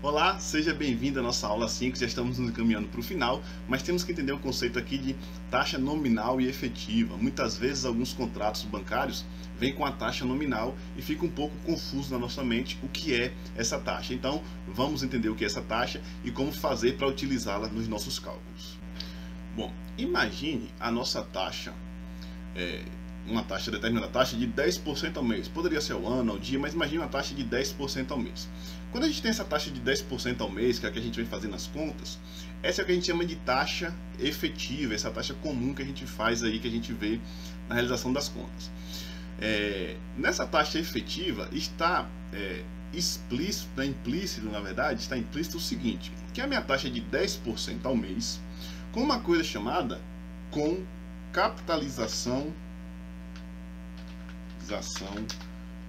Olá, seja bem-vindo à nossa aula 5, já estamos nos encaminhando para o final, mas temos que entender o conceito aqui de taxa nominal e efetiva. Muitas vezes alguns contratos bancários vêm com a taxa nominal e fica um pouco confuso na nossa mente o que é essa taxa. Então, vamos entender o que é essa taxa e como fazer para utilizá-la nos nossos cálculos. Bom, imagine a nossa taxa, uma determinada taxa de 10% ao mês. Poderia ser ao ano, ao dia, mas imagine uma taxa de 10% ao mês. Quando a gente tem essa taxa de 10% ao mês, que é a que a gente vem fazendo as contas, essa é o que a gente chama de taxa efetiva, essa taxa comum que a gente faz aí, que a gente vê na realização das contas. Nessa taxa efetiva está implícito, na verdade, está implícito o seguinte, que a minha taxa de 10% ao mês, com uma coisa chamada capitalização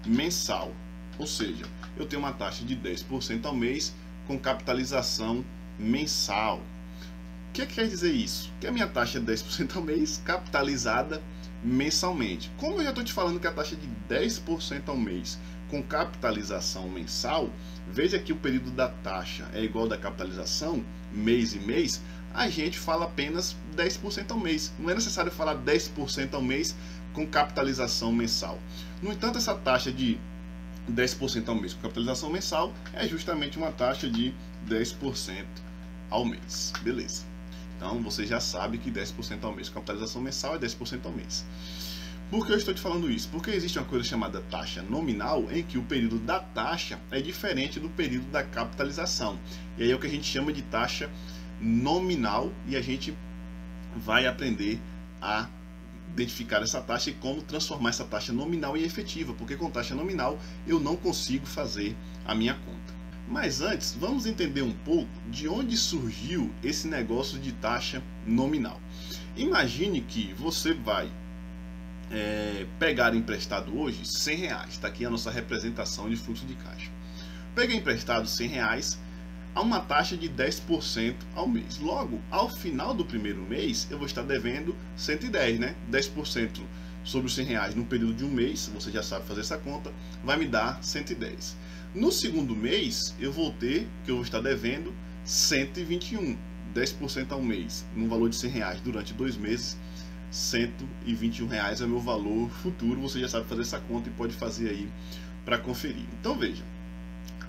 mensal. Ou seja, eu tenho uma taxa de 10% ao mês com capitalização mensal. O que quer dizer isso? Que a minha taxa é 10% ao mês capitalizada mensalmente. Como eu já estou te falando que a taxa de 10% ao mês com capitalização mensal, veja que o período da taxa é igual da capitalização, mês e mês, a gente fala apenas 10% ao mês. Não é necessário falar 10% ao mês com capitalização mensal. No entanto, essa taxa de 10% ao mês com capitalização mensal é justamente uma taxa de 10% ao mês. Beleza. Então, você já sabe que 10% ao mês com capitalização mensal é 10% ao mês. Por que eu estou te falando isso? Porque existe uma coisa chamada taxa nominal, em que o período da taxa é diferente do período da capitalização. E aí é o que a gente chama de taxa nominal, e a gente vai aprender a identificar essa taxa e como transformar essa taxa nominal em efetiva, porque com taxa nominal eu não consigo fazer a minha conta. Mas antes, vamos entender um pouco de onde surgiu esse negócio de taxa nominal. Imagine que você vai pegar emprestado hoje R$100, está aqui a nossa representação de fluxo de caixa. Peguei emprestado R$100 a uma taxa de 10% ao mês. Logo, ao final do primeiro mês, eu vou estar devendo 110, né? 10% sobre os R$100 no período de um mês, você já sabe fazer essa conta, vai me dar 110. No segundo mês, eu vou estar devendo 121, 10% ao mês, no valor de R$100 durante 2 meses, R$121 é o meu valor futuro, você já sabe fazer essa conta e pode fazer aí para conferir. Então veja,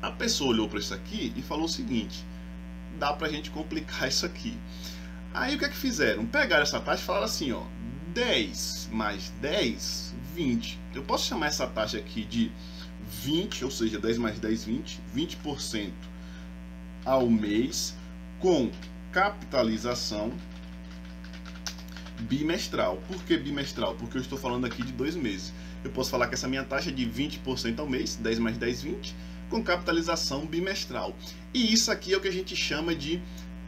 a pessoa olhou para isso aqui e falou o seguinte: dá para a gente complicar isso aqui. Aí o que é que fizeram? Pegaram essa taxa e falaram assim, ó, 10 mais 10, 20. Eu posso chamar essa taxa aqui de 20, ou seja, 10 mais 10, 20, 20% ao mês com capitalização bimestral. Por que bimestral? Porque eu estou falando aqui de 2 meses. Eu posso falar que essa minha taxa é de 20% ao mês, 10 mais 10, 20, com capitalização bimestral. E isso aqui é o que a gente chama de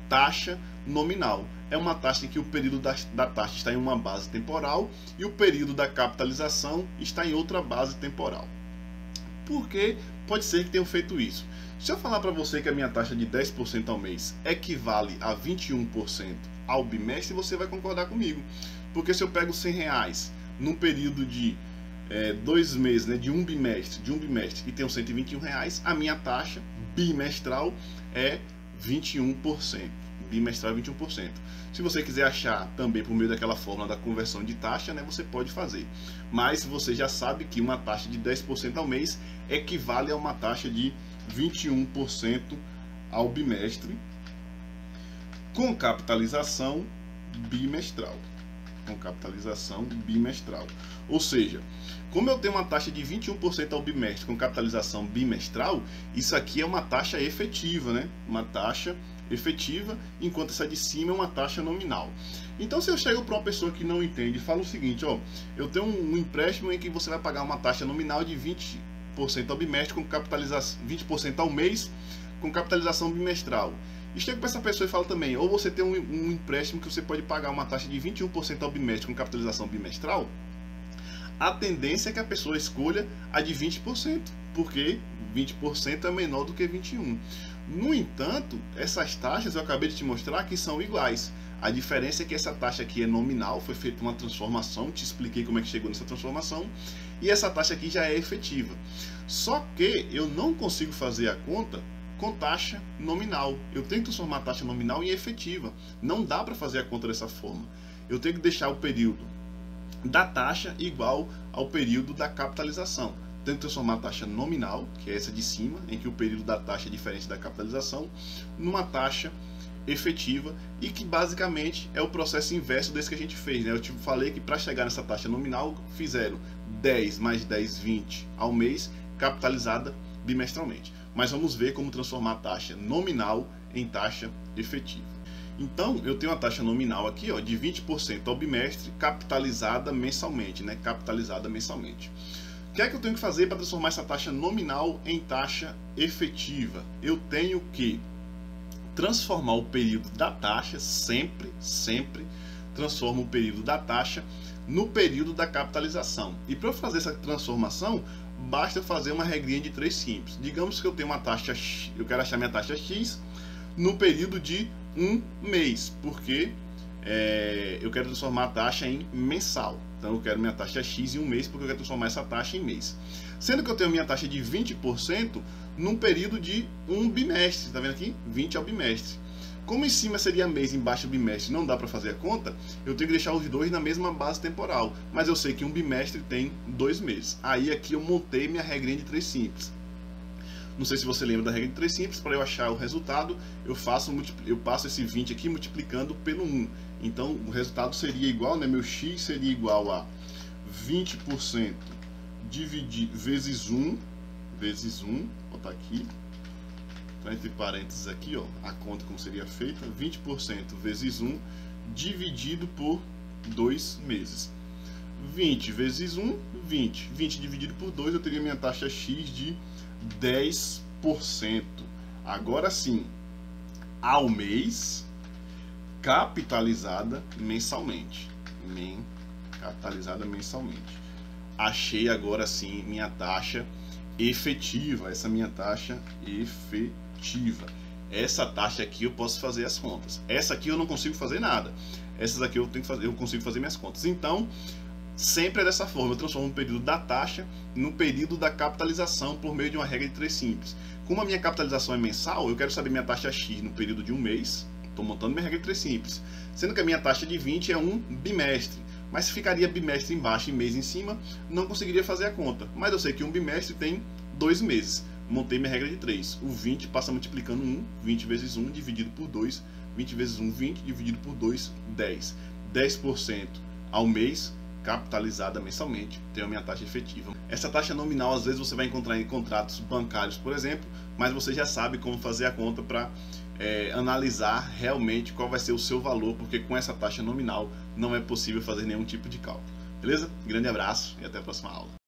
taxa nominal. É uma taxa em que o período da taxa está em uma base temporal e o período da capitalização está em outra base temporal. Por que pode ser que tenham feito isso? Se eu falar para você que a minha taxa de 10% ao mês equivale a 21% ao bimestre, você vai concordar comigo. Porque se eu pego R$100 num período de 2 meses, né, de um bimestre e tenho R$121, a minha taxa bimestral é 21%. Bimestral é 21%. Se você quiser achar também por meio daquela fórmula da conversão de taxa, né, você pode fazer. Mas você já sabe que uma taxa de 10% ao mês equivale a uma taxa de 21% ao bimestre com capitalização bimestral. Ou seja, como eu tenho uma taxa de 21% ao bimestre com capitalização bimestral, isso aqui é uma taxa efetiva, né? Uma taxa efetiva, enquanto essa de cima é uma taxa nominal. Então, se eu chego para uma pessoa que não entende e falo o seguinte, ó, eu tenho um empréstimo em que você vai pagar uma taxa nominal de 20% ao bimestre com capitalização 20% ao mês com capitalização bimestral. E chega para essa pessoa e fala também, ou você tem um empréstimo que você pode pagar uma taxa de 21% ao bimestre com capitalização bimestral, a tendência é que a pessoa escolha a de 20%, porque 20% é menor do que 21%. No entanto, essas taxas eu acabei de te mostrar que são iguais. A diferença é que essa taxa aqui é nominal, foi feita uma transformação, te expliquei como é que chegou nessa transformação, e essa taxa aqui já é efetiva. Só que eu não consigo fazer a conta com taxa nominal. Eu tenho que transformar a taxa nominal em efetiva. Não dá para fazer a conta dessa forma. Eu tenho que deixar o período da taxa igual ao período da capitalização. Tenho que transformar a taxa nominal, que é essa de cima, em que o período da taxa é diferente da capitalização, numa taxa efetiva, e que basicamente é o processo inverso desse que a gente fez, né? Eu falei que para chegar nessa taxa nominal fizeram 10 mais 10, 20 ao mês, capitalizada bimestralmente. Mas vamos ver como transformar a taxa nominal em taxa efetiva. Então, eu tenho a taxa nominal aqui, ó, de 20% ao bimestre, capitalizada mensalmente, né? Capitalizada mensalmente. O que é que eu tenho que fazer para transformar essa taxa nominal em taxa efetiva? Eu tenho que transformar o período da taxa, sempre transformo o período da taxa no período da capitalização. E para eu fazer essa transformação, basta fazer uma regrinha de 3 simples. Digamos que eu tenho uma taxa X, eu quero achar minha taxa X no período de um mês, porque eu quero transformar a taxa em mensal. Então eu quero minha taxa X em um mês, porque eu quero transformar essa taxa em mês. Sendo que eu tenho minha taxa de 20% num período de um bimestre. Tá vendo aqui? 20 ao bimestre. Como em cima seria mês, embaixo bimestre, não dá para fazer a conta, eu tenho que deixar os dois na mesma base temporal. Mas eu sei que um bimestre tem 2 meses. Aí aqui eu montei minha regrinha de 3 simples. Não sei se você lembra da regra de 3 simples. Para eu achar o resultado, eu passo esse 20 aqui multiplicando pelo 1. Então o resultado seria igual, né? Meu X seria igual a 20% vezes 1, vou botar aqui, tá entre parênteses aqui, ó, a conta como seria feita, 20% vezes 1 dividido por 2 meses. 20 vezes 1, 20. 20 dividido por 2, eu teria minha taxa X de 10%. Agora sim, ao mês, capitalizada mensalmente. Capitalizada mensalmente. Achei agora sim minha taxa efetiva. Essa minha taxa efetiva. Essa taxa aqui eu posso fazer as contas. Essa aqui eu não consigo fazer nada. Essas aqui eu consigo fazer minhas contas. Então, sempre é dessa forma. Eu transformo o período da taxa no período da capitalização por meio de uma regra de 3 simples. Como a minha capitalização é mensal, eu quero saber minha taxa X no período de um mês. Estou montando minha regra de 3 simples. Sendo que a minha taxa de 20 é um bimestre. Mas se ficaria bimestre embaixo e mês em cima, não conseguiria fazer a conta. Mas eu sei que um bimestre tem 2 meses. Montei minha regra de 3. O 20 passa multiplicando 1. 20 vezes 1 dividido por 2. 20 vezes 1, 20. Dividido por 2, 10. 10% ao mês, capitalizada mensalmente, tenho a minha taxa efetiva. Essa taxa nominal, às vezes, você vai encontrar em contratos bancários, por exemplo, mas você já sabe como fazer a conta para analisar realmente qual vai ser o seu valor, porque com essa taxa nominal não é possível fazer nenhum tipo de cálculo. Beleza? Grande abraço e até a próxima aula.